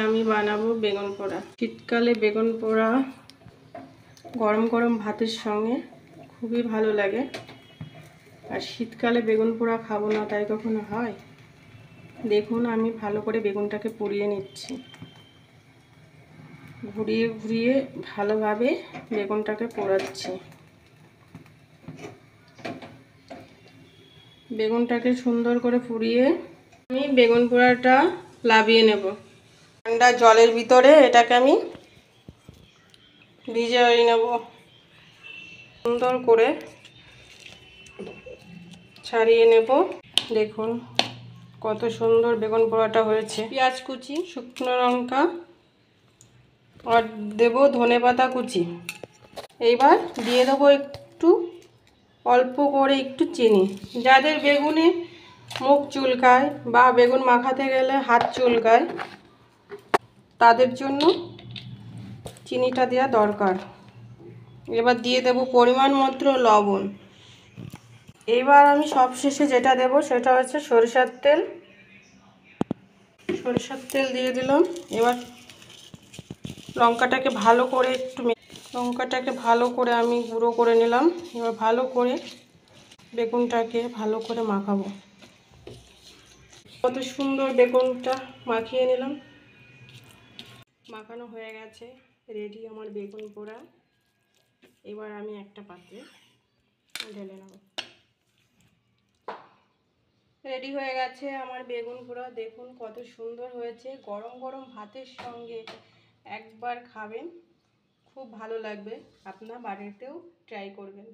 আমি বানাবো বেগুন পোড়া। শীতকালে বেগুন পোড়া গরম গরম ভাতের সঙ্গে খুবই ভালো লাগে। আর শীতকালে বেগুন পোড়া খাবো না তাই কখনো হয়? দেখুন আমি ভালো করে বেগুনটাকে পুড়িয়ে নিচ্ছি, ঘুরিয়ে ঘুরিয়ে ভালোভাবে বেগুনটাকে পোড়াচ্ছি। বেগুনটাকে সুন্দর করে পুড়িয়ে আমি বেগুন পোড়াটা লাভিয়ে নেব। ঠান্ডা জলের ভিতরে এটাকে আমি ভিজিয়ে নেব, সুন্দর করে ছাড়িয়ে নেব। দেখুন কত সুন্দর বেগুন পোড়াটা হয়েছে। পেঁয়াজ কুচি, শুকনো লঙ্কা আর দেব ধনেপাতা কুচি। এইবার দিয়ে দেবো একটু অল্প করে একটু চিনি। যাদের বেগুনে মুখ চুলকায় বা বেগুন মাখাতে গেলে হাত চুলকায় তাদের জন্য চিনিটা দেওয়া দরকার। এবার দিয়ে দেব পরিমাণ মতো লবণ। এবার আমি সবশেষে যেটা দেব সেটা হচ্ছে সরিষার তেল। সরিষার তেল দিয়ে দিলাম। এবার লঙ্কাটাকে ভালো করে আমি গুঁড়ো করে নিলাম। এবার ভালো করে বেগুনটাকে ভালো করে মাখাবো। কত সুন্দর বেগুনটা মাখিয়ে নিলাম। মাখানো হয়ে গেছে, রেডি আমার বেগুন পোড়া। এবার আমি একটা পাত্রে ঢেলে নেব। রেডি হয়ে গেছে আমার বেগুন পোড়া। দেখুন কত সুন্দর হয়েছে। গরম গরম ভাতের সঙ্গে একবার খাবেন, খুব ভালো লাগবে। আপনার বাড়িতেও ট্রাই করবেন।